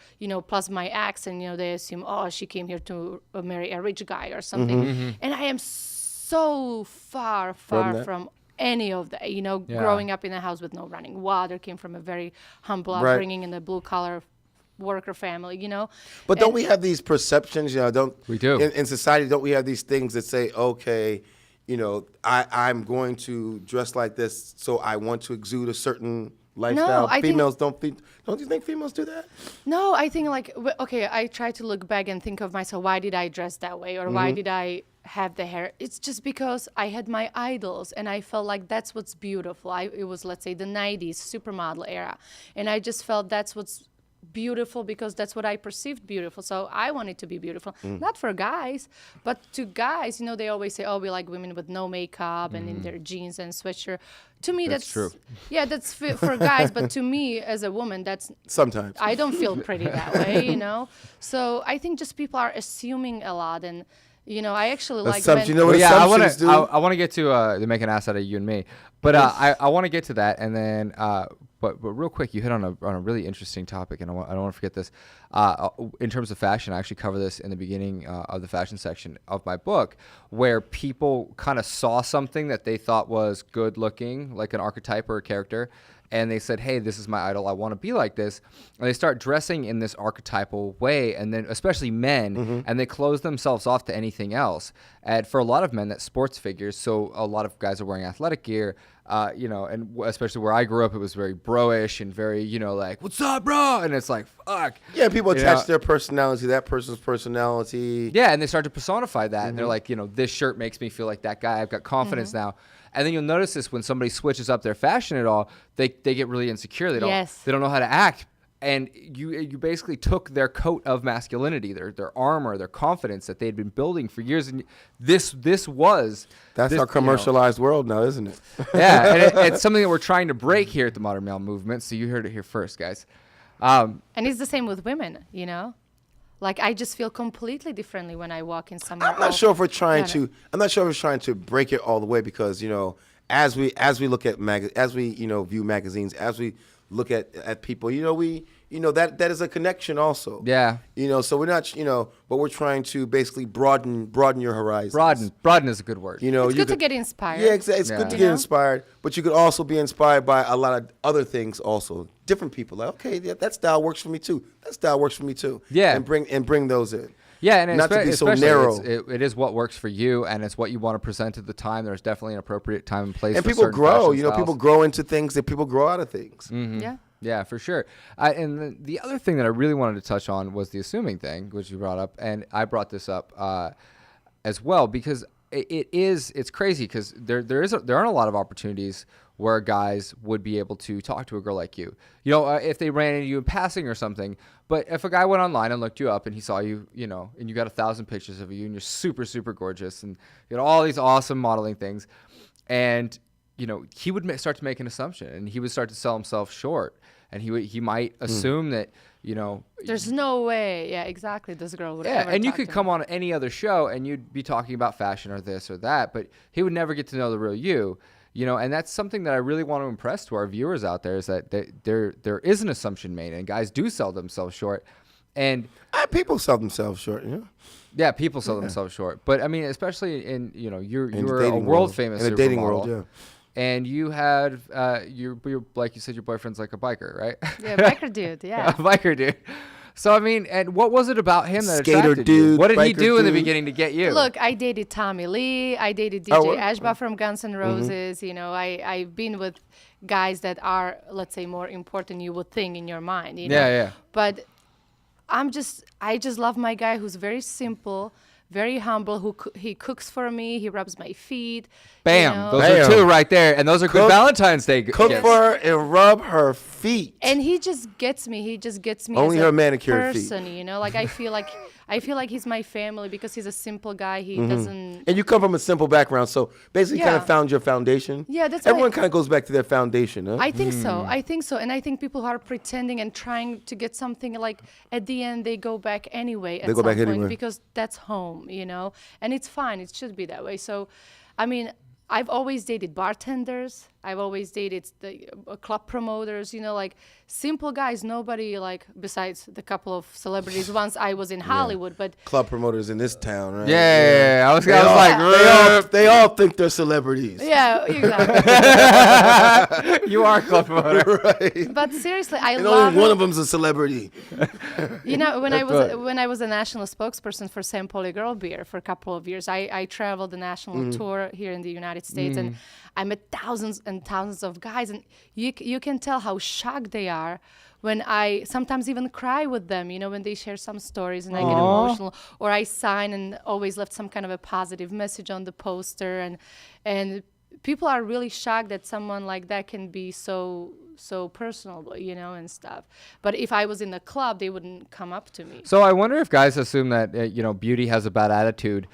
plus my accent, they assume, oh, she came here to marry a rich guy or something. And I am so far that. from any of that. Growing up in a house with no running water, came from a very humble Right. upbringing in a blue collar worker family. But don't And- we have these perceptions? Don't We do. in society? Don't we have these things that say, okay, I'm going to dress like this, so I want to exude a certain lifestyle. I think- Females don't you think females do that? No, I think okay, I try to look back and think of myself, why did I dress that way, or why did I have the hair? It's just because I had my idols, and I felt like that's what's beautiful. It was, let's say, the 90s supermodel era, and I just felt that's what's beautiful because that's what I perceived beautiful. So I wanted to be beautiful, not for guys, but to guys. They always say, oh, we like women with no makeup and in their jeans and sweatshirt. To me, that's true. Yeah, that's for guys, but to me as a woman, that's Sometimes. I don't feel pretty that way, So I think just people are assuming a lot, and I actually like Assumption, men. you know what Well, yeah, assumptions do? I want to get to they make an ass out of you and me, but I want to get to that, and then but real quick, you hit on a really interesting topic, and I don't want to forget this. In terms of fashion, I actually cover this in the beginning of the fashion section of my book, where people kind of saw something that they thought was good looking, like an archetype or a character, and they said, hey, this is my idol, I want to be like this. And they start dressing in this archetypal way, and then especially men, and they close themselves off to anything else. And for a lot of men, that's sports figures. So a lot of guys are wearing athletic gear, and especially where I grew up, it was very bro-ish and very, like, what's up, bro? And it's like, fuck. Yeah, people You attach know? their personality to that person's personality. Yeah, and they start to personify that. And they're like, this shirt makes me feel like that guy. I've got confidence now. And then you'll notice this when somebody switches up their fashion at all, they get really insecure. They don't Yes. they don't know how to act. And you basically took their coat of masculinity, their armor, their confidence that they'd been building for years. And this was That's this, our commercialized world now, isn't it? Yeah, and it's something that we're trying to break here at the Modern Male Movement. So you heard it here first, guys. And it's the same with women, Like I just feel completely differently when I walk in somewhere. I'm not sure if we're trying Yeah. to. I'm not sure if we're trying to break it all the way because as we look at as we view magazines, as we look at people, that is a connection also. Yeah. So we're not but we're trying to basically broaden your horizons. Broaden is a good word. It's good to get inspired. Yeah, exactly. It's good to get inspired, but you could also be inspired by a lot of other things also. Different people, like, okay, yeah, that style works for me too. That style works for me too. Yeah. and bring those in. Yeah, and not to be so especially narrow. it is what works for you, and it's what you want to present at the time. There's definitely an appropriate time and place. And for people certain grow. fashion styles. People grow into things. That people grow out of things. Yeah. Yeah, for sure. And the other thing that I really wanted to touch on was the assuming thing, which you brought up, and I brought this up as well because it's crazy because there aren't a lot of opportunities where guys would be able to talk to a girl like you. If they ran into you in passing or something. But if a guy went online and looked you up and he saw you, and you got 1,000 pictures of you and you're super, super gorgeous and all these awesome modeling things, and he would start to make an assumption and he would start to sell himself short, and he might assume that there's no way, yeah, exactly, this girl would ever and you talk could to come me. on any other show and you'd be talking about fashion or this or that, but he would never get to know the real you. And that's something that I really want to impress to our viewers out there, is that there is an assumption made, and guys do sell themselves short. And people sell themselves short, yeah, people sell themselves short. But I mean, especially in you're a world famous in the dating world, supermodel. And you had you're like you said, your boyfriend's like a biker, right? Yeah, biker dude, yeah. A biker dude. So I mean, and what was it about him that Skater attracted you? dude, What did he biker do in the dude. beginning to get you? Look, I dated Tommy Lee. I dated DJ Ashba from Guns N' Roses. I've been with guys that are, let's say, more important you would think in your mind. Yeah. But I just love my guy who's very simple, very humble. He cooks for me. He rubs my feet. Bam! Those Bam. are two right there, and those are good Valentine's Day Cook gifts. for her and rub her feet. And he just gets me. He just gets me Only as her a manicured feet. person, Like I feel like he's my family because he's a simple guy. He doesn't. And you come from a simple background, so basically kind Yeah. of found your foundation. Yeah, that's Everyone why- kind of goes back to their foundation, huh? I think so. And I think people who are pretending and trying to get something, like at the end they go back anyway. At They go some back point anyway. because that's home, and it's fine. It should be that way. So, I mean, I've always dated bartenders. I've always dated the club promoters. Like simple guys. Nobody besides the couple of celebrities. Once I was in Hollywood, but Club promoters in this town, right? Yeah. I was They all, like, they all think they're celebrities. yeah, exactly. you are a club promoter. Right. But seriously, I And love only one it. of them's a celebrity. When I was a national spokesperson for St. Pauli Girl Beer for a couple of years, I traveled the national tour here in the United States, and I met thousands and thousands of guys, and you can tell how shocked they are when I sometimes even cry with them, when they share some stories and I get emotional, or I sign and always left some kind of a positive message on the poster, and people are really shocked that someone like that can be so personal, and stuff. But if I was in the club, they wouldn't come up to me. So I wonder if guys assume that beauty has a bad attitude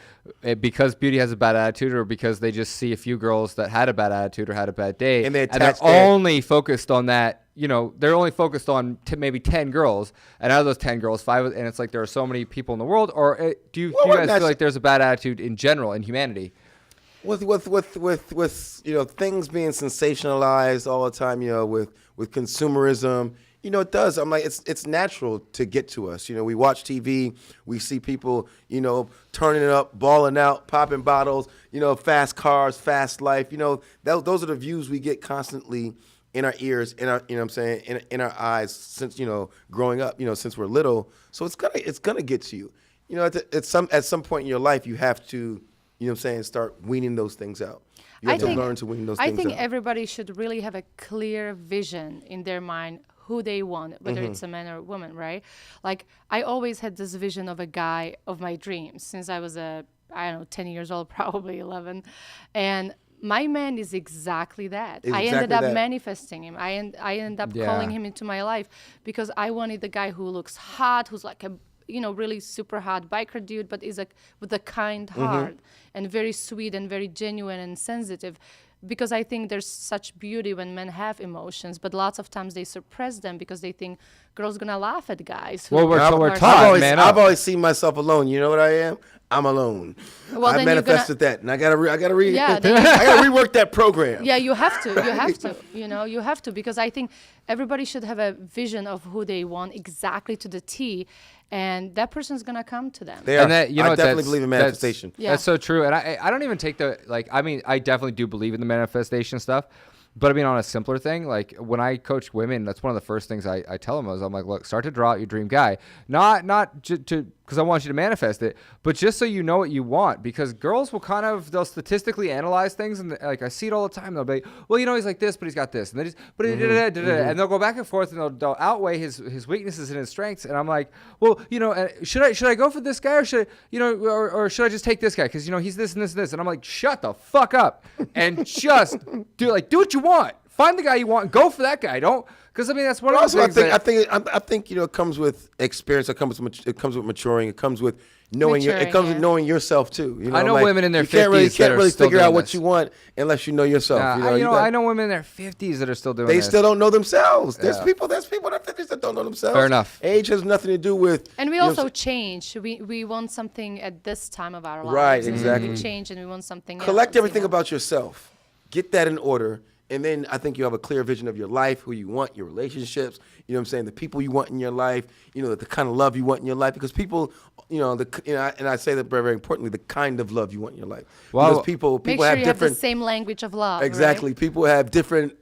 because beauty has a bad attitude, or because they just see a few girls that had a bad attitude or had a bad day, And they they're attach that- only focused on that. They're only focused on maybe 10 girls, and out of those 10 girls, 5, and it's like there are so many people in the world. Or do you guys feel like there's a bad attitude in general in humanity? With things being sensationalized all the time, with consumerism, it does. I'm like, it's natural to get to us. We watch TV, we see people, turning it up, balling out, popping bottles, fast cars, fast life. Those are the views we get constantly in our ears, in our, in our eyes since, growing up, since we're little. So it's gonna get to you. At some point in your life, you have to, start weaning those things out. You have to learn to wean those things out. I think everybody should really have a clear vision in their mind who they want, whether it's a man or a woman, right? Like, I always had this vision of a guy of my dreams since I was 10 years old, probably 11. And my man is exactly that. I ended up manifesting him. I ended up calling him into my life because I wanted the guy who looks hot, who's like a really super hot biker dude, but is like with a kind heart and very sweet and very genuine and sensitive. Because I think there's such beauty when men have emotions, but lots of times they suppress them because they think girls gonna laugh at guys. Well, we're are taught, I've always seen myself alone. You know what I am? I'm alone. Well, I then you're manifested that, and I gotta Yeah, then I gotta rework that program. Yeah, you have to. You have to, because I think everybody should have a vision of who they want exactly to the T, and that person's gonna come to them. And that, I definitely believe in manifestation. That's so true. And I don't even take I definitely do believe in the manifestation stuff. But I mean, on a simpler thing, like when I coach women, that's one of the first things I tell them is I'm like, look, start to draw out your dream guy, not to because I want you to manifest it, but just so you know what you want, because girls will they'll statistically analyze things, and like I see it all the time. They'll be, well, he's like this, but he's got this, and they just, and they'll go back and forth, and they'll outweigh his weaknesses and his strengths, and I'm like, well, should I go for this guy, or should or should I just take this guy because he's this and this and this, and I'm like, shut the fuck up and just do what you want. Find the guy you want. Go for that guy. Don't, because I mean that's one of the things. I think it comes with experience. It comes with maturing. It comes with knowing with knowing yourself too. I know women in their 50s you can't really figure out what you want unless you know yourself. I know women in their 50s that are still doing. They still don't know themselves. There's people in their 50s that don't know themselves. Fair enough. Age has nothing to do with. And we also change. We want something at this time of our lives. Right. Exactly. We change and we want something. Collect else, everything about yourself. Get that in order. And then I think you have a clear vision of your life, who you want, your relationships, you know what I'm saying, the people you want in your life, the kind of love you want in your life. Because people, and I say that very, very importantly, the kind of love you want in your life. Well, because people make sure have you different. have the same language of love. Exactly. Right? People have different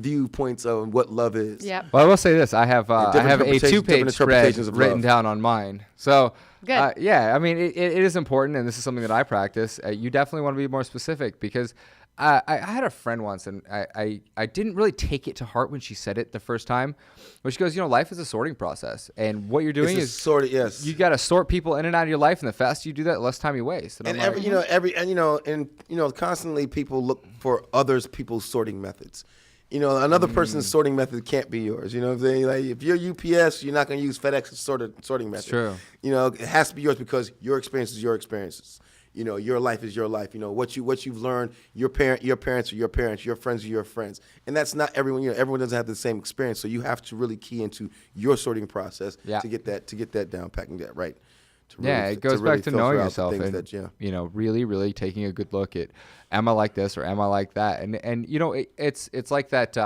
viewpoints of what love is. Yeah. Well, I will say this: I have a 2-page spread written love. down on mine. So. Good. Yeah, I mean, it is important, and this is something that I practice. You definitely want to be more specific, because I had a friend once, and I didn't really take it to heart when she said it the first time. But she goes, life is a sorting process, and what you're doing is yes. You got to sort people in and out of your life, and the faster you do that, the less time you waste. And constantly people look for people's sorting methods. Another person's sorting method can't be yours. You know what I'm saying? Like, if you're UPS, you're not going to use FedEx's sorting method. True. It has to be yours because your experience is your experiences. Your life is your life. What you've learned, your parents are your parents, your friends are your friends. And that's not everyone. Everyone doesn't have the same experience. So you have to really key into your sorting process to get that down, packing that right. It goes back to knowing yourself and really, really taking a good look at, am I like this or am I like that? And it's like that.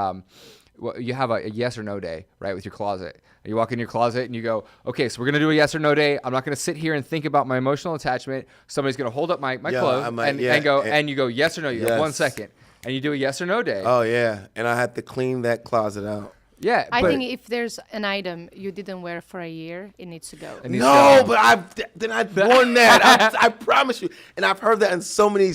You have a yes or no day, right, with your closet. You walk in your closet and you go, okay, so we're going to do a yes or no day. I'm not going to sit here and think about my emotional attachment. Somebody's going to hold up my clothes and you go yes or no. You have 1 second. And you do a yes or no day. Oh, yeah. And I had to clean that closet out. Yeah. I think if there's an item you didn't wear for a year, it needs to go. No, but I've worn that. I promise you. And I've heard that in so many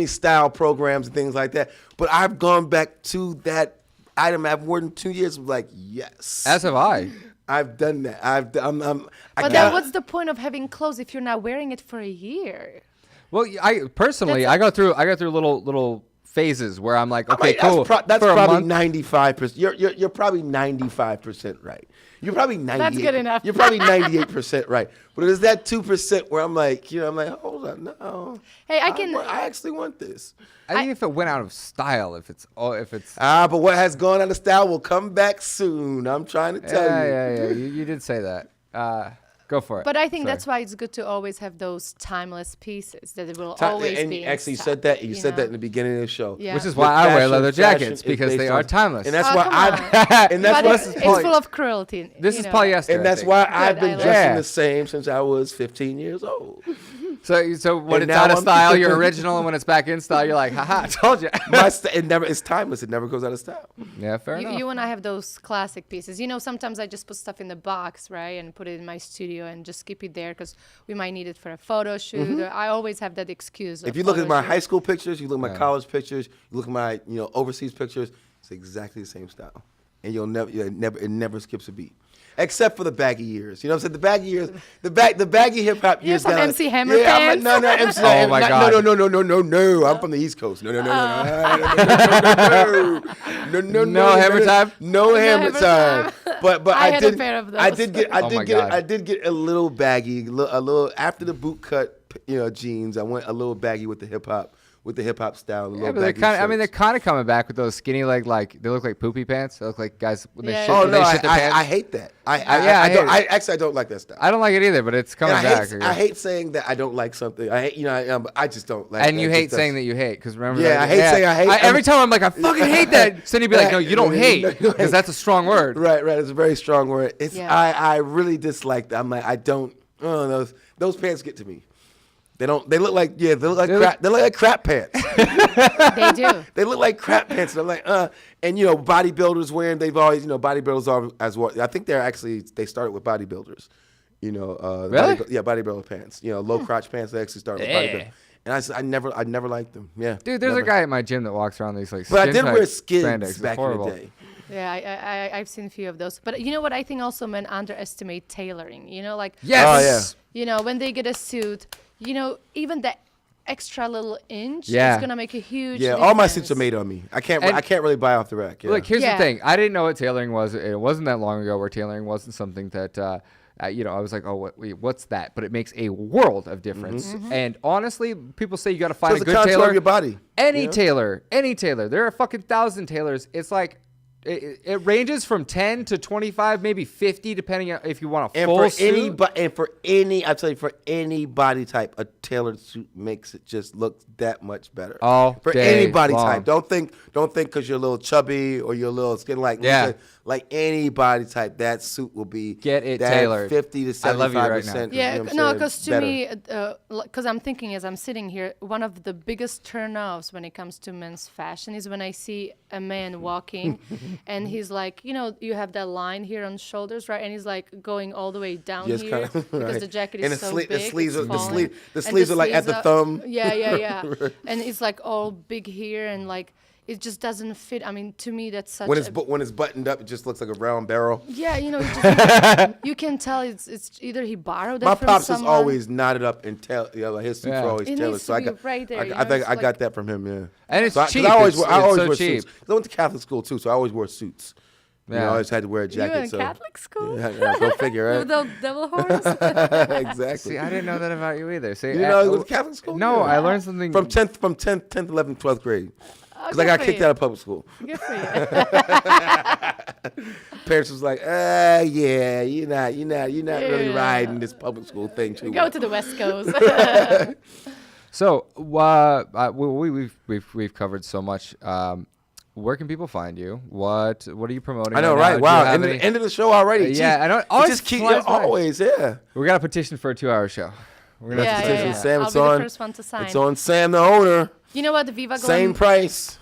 style programs and things like that. But I've gone back to that item I've worn in 2 years. I'm like, yes. As have I. I've done that. But then what's the point of having clothes if you're not wearing it for a year? Well, I personally, I go through little phases where I'm like, okay, cool. That's probably 95%. You're probably 95% right. You're probably 98. That's good enough. You're probably 98% right. But there's that 2% where I'm like, hold on, no. Hey, I actually want this. I think if it went out of style, if it's but what has gone out of style will come back soon. I'm trying to tell you. Yeah. You did say that. Go for it. But I think that's why it's good to always have those timeless pieces that it will always and be. And you actually said that. You said that in the beginning of the show. Yeah. Which is why I wear leather jackets, because they are timeless. And that's why it's full of cruelty. This is polyester. And that's why I've been dressing the same since I was 15 years old. So when it's out of style, you're original, and when it's back in style, you're like, haha, I told you. It's timeless. It never goes out of style. Yeah, fair enough. You want to have those classic pieces. Sometimes I just put stuff in the box, right, and put it in my studio and just keep it there because we might need it for a photo shoot. Mm-hmm. I always have that excuse. If you look at my high school pictures, you look at my college pictures, you look at my overseas pictures, it's exactly the same style, and it never skips a beat. Except for the baggy years. You know what I'm saying? The baggy years, the baggy hip hop years. You have some MC Hammer pants? No, MC Oh my God. No. I'm from the East Coast. No. No hammer time? No hammer time. But I had a pair of those. I did get a little baggy, a little after the boot cut, jeans. I went a little baggy with the hip hop. Style. But they're kind of coming back with those skinny leg, like they look like poopy pants. They look like guys when they shit. Oh no, they shit their pants. I hate that. I don't like that style. I don't like it either, but it's coming back. I hate saying that I don't like something. I just don't like. And you hate saying that you hate, because remember. Yeah, I hate saying I hate. Every time I'm like, I fucking hate that. Cindy be like, no, you don't hate, because that's a strong word. Right. It's a very strong word. I really dislike that. I'm like, I don't. Oh, those pants get to me. They look like crap. They look like crap pants. They do. They look like crap pants. And I'm like, and bodybuilders wearing. They've always, bodybuilders are as well. I think they started with bodybuilders, You know, Really? bodybuilder pants. You know, low crotch pants. They actually start with bodybuilder. And I said, I never liked them. Yeah, Dude, there's never. a guy at my gym that walks around these like. But I skin did tight wear skids spandex. It's back horrible. in the day. Yeah, I've seen a few of those. But you know what? I think also men underestimate tailoring. You know, like Yes. Oh, yeah. you know, when they get a suit, you know, even that extra little inch Yeah. is gonna make a huge Yeah, difference. all my suits are made on me. I can't really buy off the rack. Yeah. Look, here's Yeah. the thing. I didn't know what tailoring was. It wasn't that long ago where tailoring wasn't something that, you know, I was like, oh, what's that? But it makes a world of difference. And honestly, people say you got to find Shows a the good contour tailor. of your body. Any you know? tailor. There are fucking 1,000 tailors. It's like, it ranges from 10 to 25, maybe 50, depending on if you want a And full for suit. I tell you, for any body type, a tailored suit makes it just look that much better. All for day any body long. type. Don't think because you're a little chubby or you're a little skin like Yeah. Lisa, like any body type, that suit will be Get it that tailored. 50 to I love you right 75%. now. Yeah, you know what I'm no, saying, because to better. me, because I'm thinking as I'm sitting here, one of the biggest turn-offs when it comes to men's fashion is when I see a man walking and he's like, you know, you have that line here on shoulders, right? And he's like going all the way down Just here kinda- because right. the jacket And is the so sle- the big. sleeves it's are- the falling. sleeve- the And sleeves are like at the thumb. Yeah. And it's like all big here and like it just doesn't fit. I mean, to me, that's such When a when it's buttoned up, it just looks like a round barrel. yeah, you know, you can tell it's either he borrowed it My from pops someone. is always knotted up and like his suits Yeah. are always It tailored. needs So to I be got, right there, you I know, think it's I got like- that from him. Yeah, And it's So cheap. I always It's I always so wear cheap. suits. 'Cause I went to Catholic school too, so I always wore suits. You know, I Yeah. always had to wear a You jacket. in so Catholic school? yeah, go figure, With right? the devil horns? Exactly. See, I didn't know that about you either. See, You know, it was Catholic school. No, Yeah. I learned something from 10th, 11th, 12th grade. Because I good got for kicked you. out of public school. Good for you. Parents was like, yeah, you're not really Yeah. riding this public school thing too Go well. to the West Coast. So, we've covered so much. Where can people find you? What are you promoting? I know, now? right? Do you Wow, have end of the show already. Yeah, Jeez. I know. It Always just keep flies by. always, yeah. We got a petition for a 2-hour show. We're gonna have to petition. petition. Sam, I'll it's be on- the first one to sign. It's on Sam, the owner. You know what? The Viva Same Glam, price.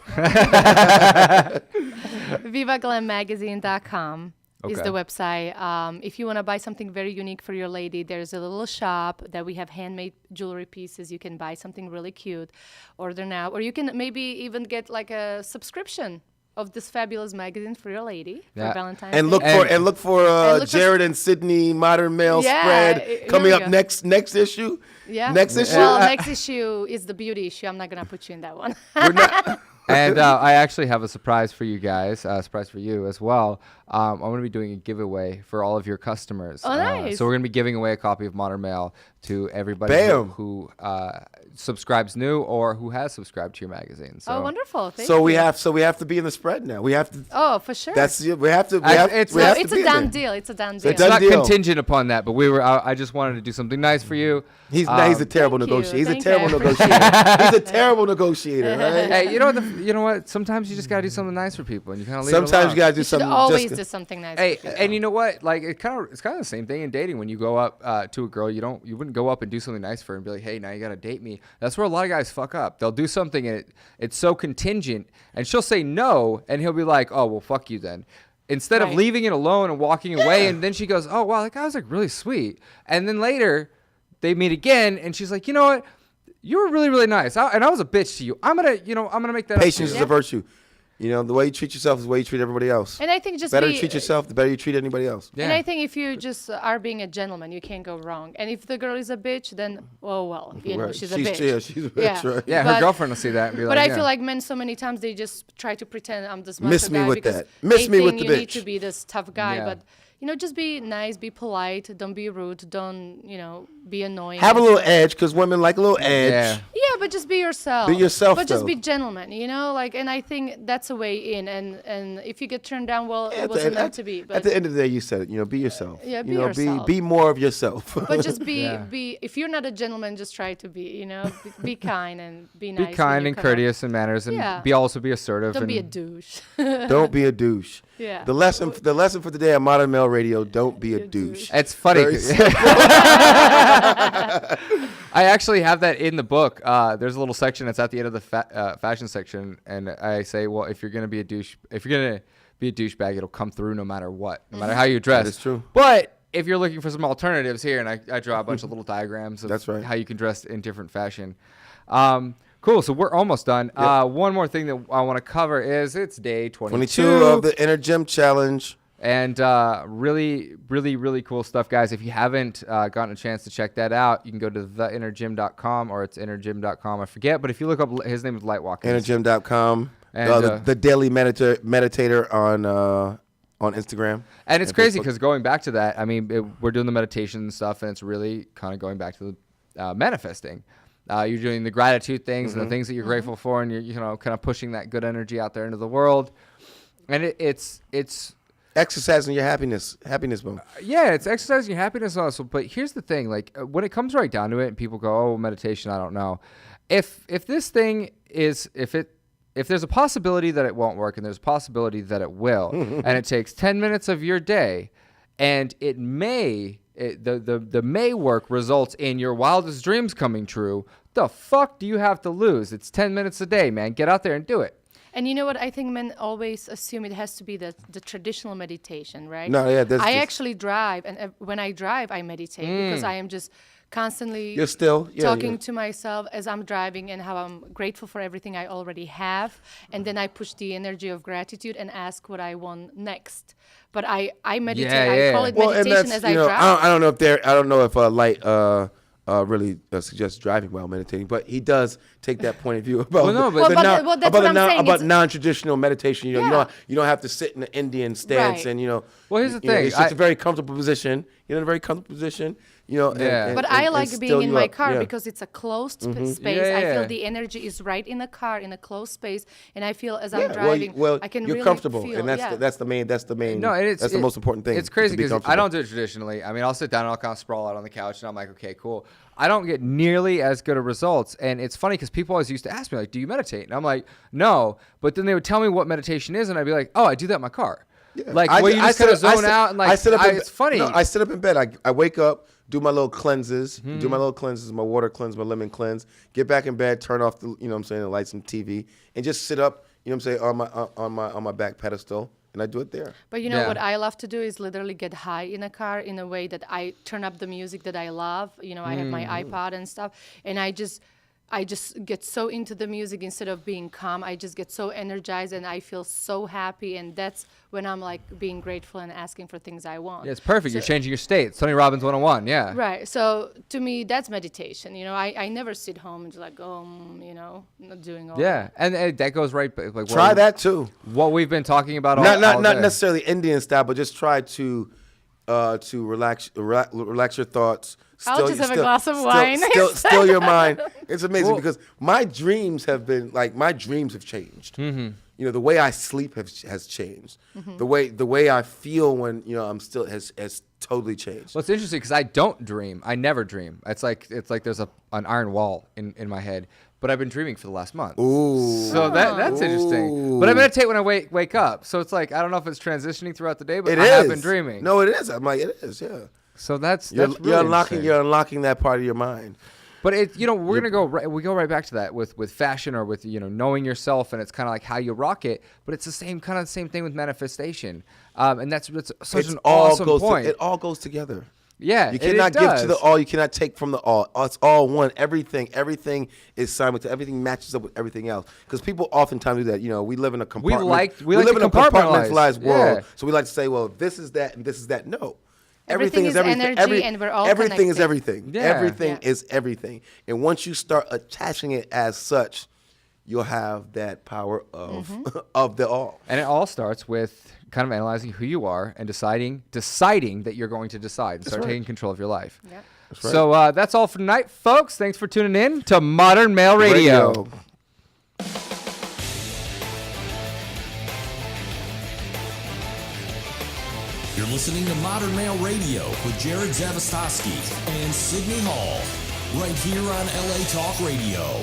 VivaGlamMagazine.com is Okay. the website. If you want to buy something very unique for your lady, there's a little shop that we have handmade jewelry pieces. You can buy something really cute, order now, or you can maybe even get like a subscription of this fabulous magazine for your lady Yeah. for Valentine's And Day. look for And look for look for- Jerod and Sydney Modern Male Yeah, spread here coming we up go. next issue. Yeah. Next issue. Well, next issue is the beauty issue. I'm not gonna put you in that one. We're not- And I actually have a surprise for you guys. A surprise for you as well. I'm going to be doing a giveaway for all of your customers. Oh, nice. So we're going to be giving away a copy of Modern Mail to everybody Bam. who subscribes new or who has subscribed to your magazine. So Oh, wonderful! Thank so you. we have to be in the spread now. We have to. Oh, for sure. That's we have to. We I- have, it's- we no, have it's to be a done there. deal. It's a done a deal. it's done not deal. contingent upon that, but I just wanted to do something nice for you. He's a terrible Thank you. negotiator. He's a Thank you. terrible I appreciate negotiator. He's a terrible negotiator, right? Hey, you know what? Sometimes you just gotta do something nice for people, and you kind of leave it Sometimes alone. you gotta do You should something. always just- do something nice. Hey, for people. and you know what? Like it's kind of the same thing in dating. When you go up to a girl, you wouldn't go up and do something nice for her and be like, "Hey, now you gotta date me." That's where a lot of guys fuck up. They'll do something and it's so contingent, and she'll say no, and he'll be like, "Oh, well, fuck you then." Instead of Right. leaving it alone and walking away, and then she goes, "Oh, wow, that guy was like really sweet," and then later they meet again, and she's like, "You know what? You were really, really nice, and I was a bitch to you. I'm gonna make that up to Patience you." is a virtue. You know, the way you treat yourself is the way you treat everybody else. And I think just Better be, to treat yourself, the better you treat anybody else. Yeah. And I think if you just are being a gentleman, you can't go wrong. And if the girl is a bitch, then oh well, you know Right. she's a bitch. Yeah, she's a bitch, right? Yeah, her But- girlfriend will see that and be like, But I yeah. feel like men so many times they just try to pretend I'm this macho Miss me guy with because that. Miss they me with think the you need bitch. to be this tough guy. Yeah. But you know, just be nice, be polite, don't be rude, don't be annoying. Have a little edge, because women like a little edge. Yeah. Yeah, but just be yourself. Be yourself, But just though. be gentleman, like, and I think that's a way in. And if you get turned down, well, At it the wasn't end- meant to be. At But the end of the day, you said it. Be yourself. Yeah, be you know, yourself. Be more of yourself. but just be Yeah. be if you're not a gentleman, just try to be. Be kind and be Be nice. kind when you and come up. courteous in manners, and Yeah. also be assertive. Don't and be a douche. Don't be a douche. Yeah. The lesson for today on Modern Male Radio: don't be a douche. It's funny. Very 'cause- I actually have that in the book. There's a little section that's at the end of the fashion section, and I say, well, if you're gonna be a douchebag, it'll come through no matter what, no matter how you dress. That is true. But if you're looking for some alternatives here, and I draw a bunch of little diagrams of That's right. how you can dress in different fashion. Cool. So we're almost done. Yep. One more thing that I want to cover is it's day 22 of the Inner Gym Challenge. And really, really, really cool stuff, guys. If you haven't gotten a chance to check that out, you can go to theinnergym.com or it's innergym.com. I forget, but if you look up, his name is Lightwalker. Innergym.com. And, the daily meditator on Instagram. And it's crazy because going back to that, I mean, we're doing the meditation and stuff, and it's really kind of going back to the manifesting. You're doing the gratitude things and the things that you're grateful for, and you're kind of pushing that good energy out there into the world. And it's exercising your happiness boom. Yeah, it's exercising your happiness also. But here's the thing, like when it comes right down to it, and people go, "Oh, meditation, I don't know." If this thing is if there's a possibility that it won't work, and there's a possibility that it will, and it takes 10 minutes of your day, and the may work results in your wildest dreams coming true. The fuck do you have to lose? It's 10 minutes a day, man. Get out there and do it. And you know what? I think men always assume it has to be the traditional meditation, right? No, yeah. I actually drive, and when I drive, I meditate because I am just constantly talking to myself as I'm driving and how I'm grateful for everything I already have. And then I push the energy of gratitude and ask what I want next. But I meditate. I call it meditation as I drive. I don't know if Light really suggests driving while meditating, but he does take that point of view about non-traditional meditation. You don't have to sit in the Indian stance, and Well, here's the thing: it's just a very comfortable position. You're in a very comfortable position. But I like being in my car because it's a closed space. I feel the energy is right in the car in a closed space, and I feel as I'm driving, I can you're really comfortable, feel, and that's the main. No, that's the most important thing. It's crazy because I don't do it traditionally. I mean, I'll sit down and I'll kind of sprawl out on the couch, and I'm like, okay, cool. I don't get nearly as good of results, and it's funny because people always used to ask me, like, do you meditate? And I'm like, no. But then they would tell me what meditation is, and I'd be like, oh, I do that in my car. Yeah. Like, you just kind of zone out, and like, it's funny. No, I sit up in bed. I wake up, do my little cleanses, my water cleanse, my lemon cleanse, get back in bed, turn off the, the lights and TV, and just sit up, on my back pedestal. And I do it there. But what I love to do is literally get high in a car in a way that I turn up the music that I love. I have my iPod and stuff, and I just get so into the music instead of being calm. I just get so energized and I feel so happy, and that's when I'm like being grateful and asking for things I want. Yeah, it's perfect. You're changing your state. Tony Robbins 101, yeah. Right. So to me, that's meditation. I never sit home and just like, not doing all that. Yeah, and that goes right. Like, try that too. What we've been talking about all not day. necessarily Indian style, but just try to relax your thoughts. I'll just have a glass of wine. Still your mind. It's amazing because my dreams have changed. Mm-hmm. The way I sleep has changed. Mm-hmm. The way I feel when I'm still has totally changed. Well, it's interesting because I don't dream. I never dream. It's like there's an iron wall in my head. But I've been dreaming for the last month. Ooh. So that's interesting. But I meditate when I wake up. So it's like I don't know if it's transitioning throughout the day, but I have been dreaming. No, it is. I'm like, it is. Yeah. So that's you're really unlocking that part of your mind. But we're gonna go right back to that with fashion or with knowing yourself, and it's kind of like how you rock it. But it's the same thing with manifestation, and that's such an awesome point. It all goes together. Yeah, you cannot give to the all. You cannot take from the all. It's all one. Everything is simultaneous. Everything matches up with everything else. Because people oftentimes do that. We live in a compartment. We live in a compartmentalized world. Yeah. So we like to say, well, this is that and this is that. No. Everything is everything. Energy, and we're all everything connected. Is everything. Yeah. Everything is everything. And once you start attaching it as such, you'll have that power of of the all. And it all starts with kind of analyzing who you are and deciding that you're going to decide and start taking control of your life. Yep. That's right. So that's all for tonight, folks. Thanks for tuning in to Modern Male Radio. You're listening to Modern Male Radio with Jerod Zavistoski and Sydney Hall, right here on LA Talk Radio.